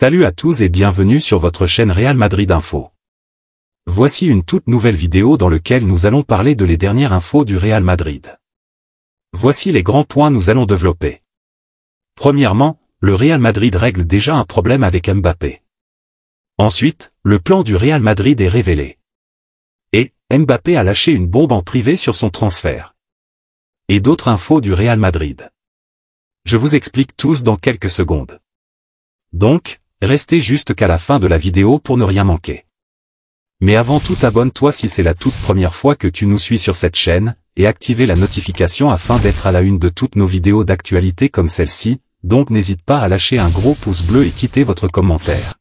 Salut à tous et bienvenue sur votre chaîne Real Madrid Info. Voici une toute nouvelle vidéo dans laquelle nous allons parler de les dernières infos du Real Madrid. Voici les grands points nous allons développer. Premièrement, le Real Madrid règle déjà un problème avec Mbappé. Ensuite, le plan du Real Madrid est révélé. Et, Mbappé a lâché une bombe en privé sur son transfert. Et d'autres infos du Real Madrid. Je vous explique tous dans quelques secondes. Donc, restez juste qu'à la fin de la vidéo pour ne rien manquer. Mais avant tout, abonne-toi si c'est la toute première fois que tu nous suis sur cette chaîne, et activez la notification afin d'être à la une de toutes nos vidéos d'actualité comme celle-ci, donc n'hésite pas à lâcher un gros pouce bleu et quitter votre commentaire.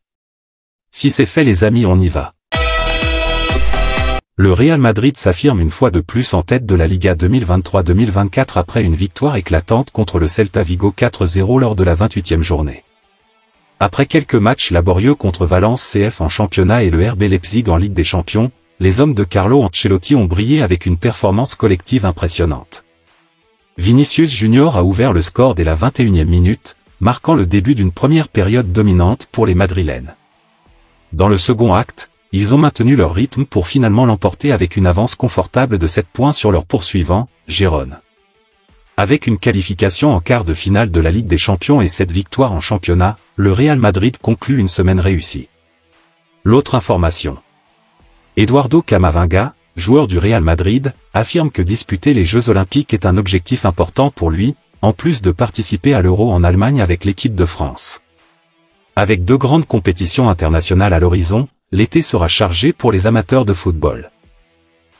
Si c'est fait les amis, on y va. Le Real Madrid s'affirme une fois de plus en tête de la Liga 2023-2024 après une victoire éclatante contre le Celta Vigo 4-0 lors de la 28e journée. Après quelques matchs laborieux contre Valence CF en championnat et le RB Leipzig en Ligue des Champions, les hommes de Carlo Ancelotti ont brillé avec une performance collective impressionnante. Vinicius Junior a ouvert le score dès la 21e minute, marquant le début d'une première période dominante pour les Madrilènes. Dans le second acte, ils ont maintenu leur rythme pour finalement l'emporter avec une avance confortable de 7 points sur leur poursuivant, Gérone. Avec une qualification en quart de finale de la Ligue des Champions et cette victoire en championnat, le Real Madrid conclut une semaine réussie. L'autre information. Eduardo Camavinga, joueur du Real Madrid, affirme que disputer les Jeux Olympiques est un objectif important pour lui, en plus de participer à l'Euro en Allemagne avec l'équipe de France. Avec 2 grandes compétitions internationales à l'horizon, l'été sera chargé pour les amateurs de football.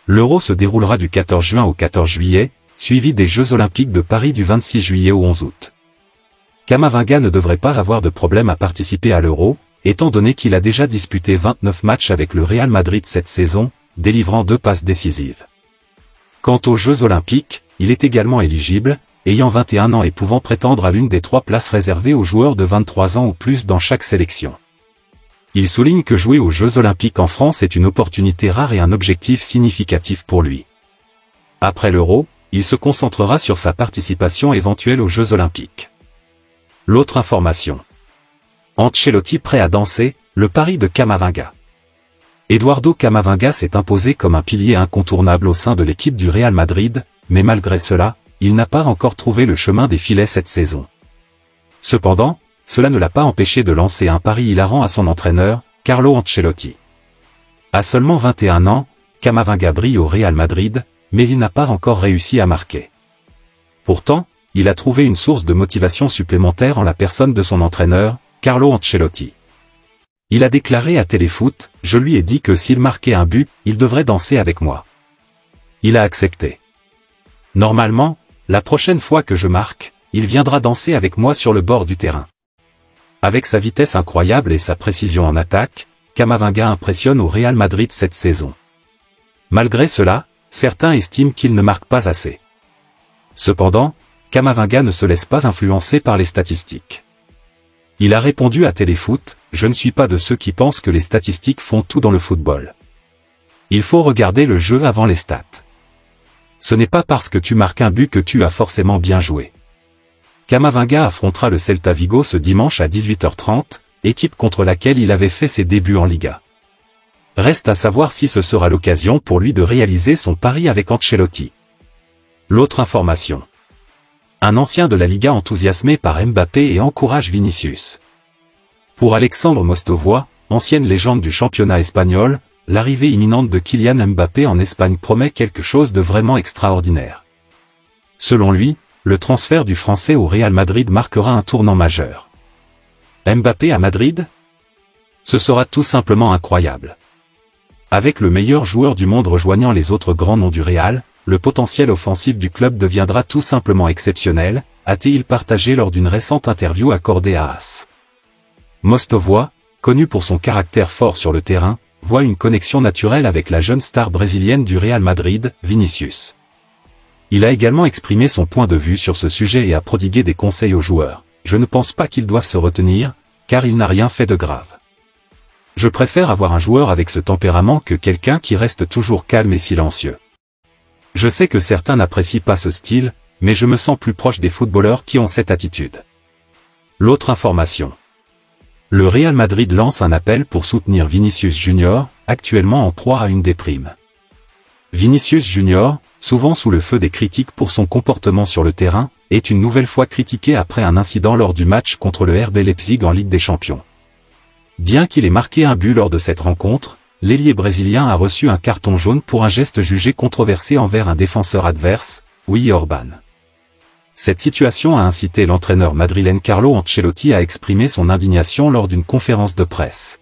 L'Euro se déroulera du 14 juin au 14 juillet, suivi des Jeux Olympiques de Paris du 26 juillet au 11 août. Camavinga ne devrait pas avoir de problème à participer à l'Euro, étant donné qu'il a déjà disputé 29 matchs avec le Real Madrid cette saison, délivrant 2 passes décisives. Quant aux Jeux Olympiques, il est également éligible, ayant 21 ans et pouvant prétendre à l'une des 3 places réservées aux joueurs de 23 ans ou plus dans chaque sélection. Il souligne que jouer aux Jeux Olympiques en France est une opportunité rare et un objectif significatif pour lui. Après l'Euro, il se concentrera sur sa participation éventuelle aux Jeux Olympiques. L'autre information. Ancelotti prêt à danser, le pari de Camavinga. Eduardo Camavinga s'est imposé comme un pilier incontournable au sein de l'équipe du Real Madrid, mais malgré cela, il n'a pas encore trouvé le chemin des filets cette saison. Cependant, cela ne l'a pas empêché de lancer un pari hilarant à son entraîneur, Carlo Ancelotti. À seulement 21 ans, Camavinga brille au Real Madrid, mais il n'a pas encore réussi à marquer. Pourtant, il a trouvé une source de motivation supplémentaire en la personne de son entraîneur, Carlo Ancelotti. Il a déclaré à Téléfoot, « Je lui ai dit que s'il marquait un but, il devrait danser avec moi. » Il a accepté. Normalement, la prochaine fois que je marque, il viendra danser avec moi sur le bord du terrain. Avec sa vitesse incroyable et sa précision en attaque, Camavinga impressionne au Real Madrid cette saison. Malgré cela, certains estiment qu'il ne marque pas assez. Cependant, Camavinga ne se laisse pas influencer par les statistiques. Il a répondu à Téléfoot, « Je ne suis pas de ceux qui pensent que les statistiques font tout dans le football. Il faut regarder le jeu avant les stats. Ce n'est pas parce que tu marques un but que tu as forcément bien joué. » Camavinga affrontera le Celta Vigo ce dimanche à 18h30, équipe contre laquelle il avait fait ses débuts en Liga. Reste à savoir si ce sera l'occasion pour lui de réaliser son pari avec Ancelotti. L'autre information. Un ancien de la Liga enthousiasmé par Mbappé et encourage Vinicius. Pour Alexandre Mostovois, ancienne légende du championnat espagnol, l'arrivée imminente de Kylian Mbappé en Espagne promet quelque chose de vraiment extraordinaire. Selon lui, le transfert du Français au Real Madrid marquera un tournant majeur. Mbappé à Madrid? Ce sera tout simplement incroyable. Avec le meilleur joueur du monde rejoignant les autres grands noms du Real, le potentiel offensif du club deviendra tout simplement exceptionnel, a-t-il partagé lors d'une récente interview accordée à AS. Mostovois, connu pour son caractère fort sur le terrain, voit une connexion naturelle avec la jeune star brésilienne du Real Madrid, Vinicius. Il a également exprimé son point de vue sur ce sujet et a prodigué des conseils aux joueurs. « Je ne pense pas qu'ils doivent se retenir, car il n'a rien fait de grave. Je préfère avoir un joueur avec ce tempérament que quelqu'un qui reste toujours calme et silencieux. Je sais que certains n'apprécient pas ce style, mais je me sens plus proche des footballeurs qui ont cette attitude. » L'autre information. Le Real Madrid lance un appel pour soutenir Vinicius Junior, actuellement en proie à une déprime. Vinicius Junior, souvent sous le feu des critiques pour son comportement sur le terrain, est une nouvelle fois critiqué après un incident lors du match contre le RB Leipzig en Ligue des Champions. Bien qu'il ait marqué un but lors de cette rencontre, l'ailier brésilien a reçu un carton jaune pour un geste jugé controversé envers un défenseur adverse, Willy Orban. Cette situation a incité l'entraîneur madrilène Carlo Ancelotti à exprimer son indignation lors d'une conférence de presse.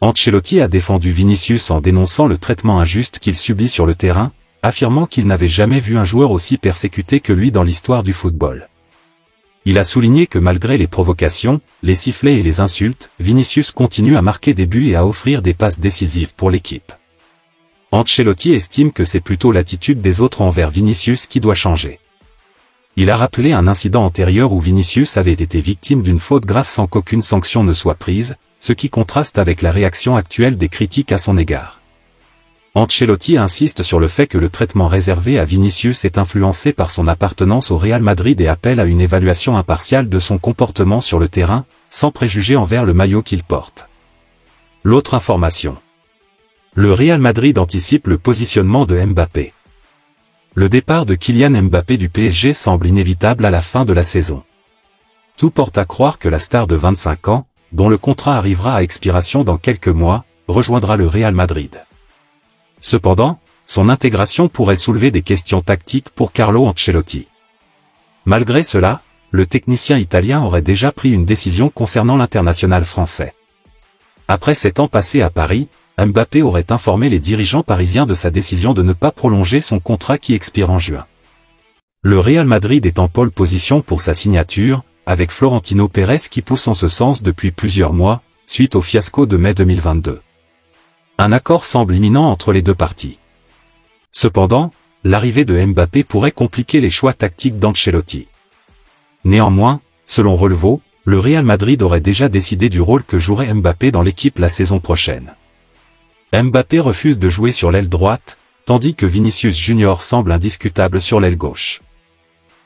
Ancelotti a défendu Vinicius en dénonçant le traitement injuste qu'il subit sur le terrain, affirmant qu'il n'avait jamais vu un joueur aussi persécuté que lui dans l'histoire du football. Il a souligné que malgré les provocations, les sifflets et les insultes, Vinicius continue à marquer des buts et à offrir des passes décisives pour l'équipe. Ancelotti estime que c'est plutôt l'attitude des autres envers Vinicius qui doit changer. Il a rappelé un incident antérieur où Vinicius avait été victime d'une faute grave sans qu'aucune sanction ne soit prise, ce qui contraste avec la réaction actuelle des critiques à son égard. Ancelotti insiste sur le fait que le traitement réservé à Vinicius est influencé par son appartenance au Real Madrid et appelle à une évaluation impartiale de son comportement sur le terrain, sans préjugés envers le maillot qu'il porte. L'autre information. Le Real Madrid anticipe le positionnement de Mbappé. Le départ de Kylian Mbappé du PSG semble inévitable à la fin de la saison. Tout porte à croire que la star de 25 ans, dont le contrat arrivera à expiration dans quelques mois, rejoindra le Real Madrid. Cependant, son intégration pourrait soulever des questions tactiques pour Carlo Ancelotti. Malgré cela, le technicien italien aurait déjà pris une décision concernant l'international français. Après 7 ans passés à Paris, Mbappé aurait informé les dirigeants parisiens de sa décision de ne pas prolonger son contrat qui expire en juin. Le Real Madrid est en pole position pour sa signature, avec Florentino Pérez qui pousse en ce sens depuis plusieurs mois, suite au fiasco de mai 2022. Un accord semble imminent entre les deux parties. Cependant, l'arrivée de Mbappé pourrait compliquer les choix tactiques d'Ancelotti. Néanmoins, selon Relevo, le Real Madrid aurait déjà décidé du rôle que jouerait Mbappé dans l'équipe la saison prochaine. Mbappé refuse de jouer sur l'aile droite, tandis que Vinicius Junior semble indiscutable sur l'aile gauche.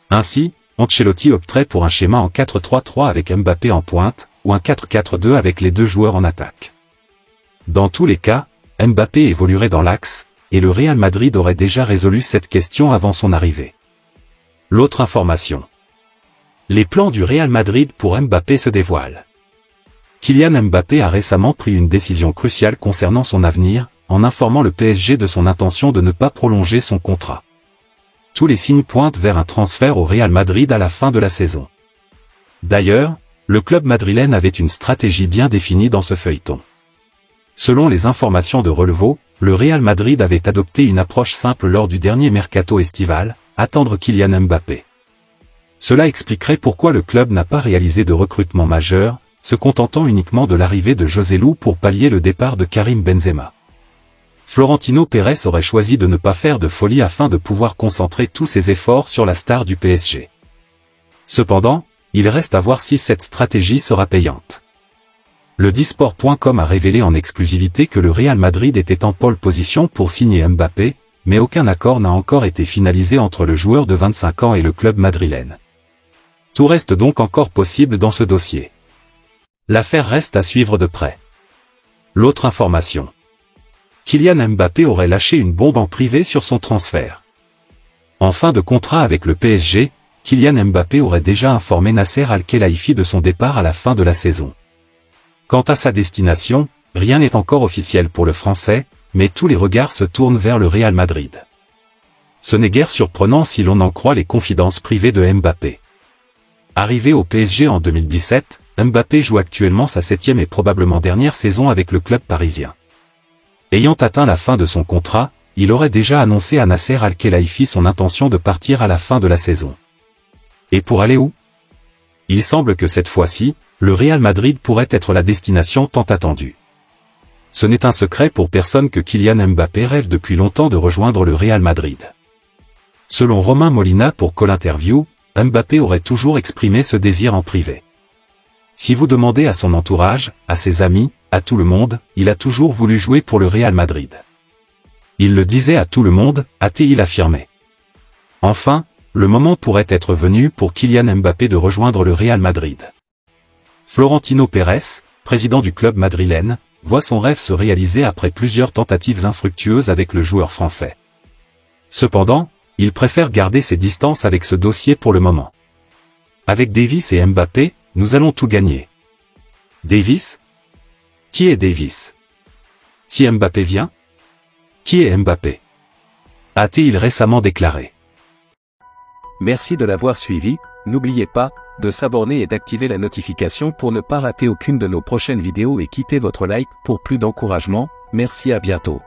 Ainsi, Ancelotti opterait pour un schéma en 4-3-3 avec Mbappé en pointe, ou un 4-4-2 avec les deux joueurs en attaque. Dans tous les cas, Mbappé évoluerait dans l'axe, et le Real Madrid aurait déjà résolu cette question avant son arrivée. L'autre information. Les plans du Real Madrid pour Mbappé se dévoilent. Kylian Mbappé a récemment pris une décision cruciale concernant son avenir, en informant le PSG de son intention de ne pas prolonger son contrat. Tous les signes pointent vers un transfert au Real Madrid à la fin de la saison. D'ailleurs, le club madrilène avait une stratégie bien définie dans ce feuilleton. Selon les informations de Relevo, le Real Madrid avait adopté une approche simple lors du dernier mercato estival, attendre Kylian Mbappé. Cela expliquerait pourquoi le club n'a pas réalisé de recrutement majeur, se contentant uniquement de l'arrivée de Joselu pour pallier le départ de Karim Benzema. Florentino Pérez aurait choisi de ne pas faire de folie afin de pouvoir concentrer tous ses efforts sur la star du PSG. Cependant, il reste à voir si cette stratégie sera payante. Le Disport.com a révélé en exclusivité que le Real Madrid était en pole position pour signer Mbappé, mais aucun accord n'a encore été finalisé entre le joueur de 25 ans et le club madrilène. Tout reste donc encore possible dans ce dossier. L'affaire reste à suivre de près. L'autre information. Kylian Mbappé aurait lâché une bombe en privé sur son transfert. En fin de contrat avec le PSG, Kylian Mbappé aurait déjà informé Nasser Al-Khelaifi de son départ à la fin de la saison. Quant à sa destination, rien n'est encore officiel pour le Français, mais tous les regards se tournent vers le Real Madrid. Ce n'est guère surprenant si l'on en croit les confidences privées de Mbappé. Arrivé au PSG en 2017, Mbappé joue actuellement sa 7e et probablement dernière saison avec le club parisien. Ayant atteint la fin de son contrat, il aurait déjà annoncé à Nasser Al-Khelaifi son intention de partir à la fin de la saison. Et pour aller où? Il semble que cette fois-ci, le Real Madrid pourrait être la destination tant attendue. Ce n'est un secret pour personne que Kylian Mbappé rêve depuis longtemps de rejoindre le Real Madrid. Selon Romain Molina pour Call Interview, Mbappé aurait toujours exprimé ce désir en privé. Si vous demandez à son entourage, à ses amis, à tout le monde, il a toujours voulu jouer pour le Real Madrid. Il le disait à tout le monde, a-t-il affirmé. Enfin, le moment pourrait être venu pour Kylian Mbappé de rejoindre le Real Madrid. Florentino Pérez, président du club madrilène, voit son rêve se réaliser après plusieurs tentatives infructueuses avec le joueur français. Cependant, il préfère garder ses distances avec ce dossier pour le moment. Avec Davis et Mbappé, nous allons tout gagner. Davis? Qui est Davis? Si Mbappé vient? Qui est Mbappé? A-t-il récemment déclaré. Merci de l'avoir suivi, n'oubliez pas de s'abonner et d'activer la notification pour ne pas rater aucune de nos prochaines vidéos et quittez votre like pour plus d'encouragement. Merci, à bientôt.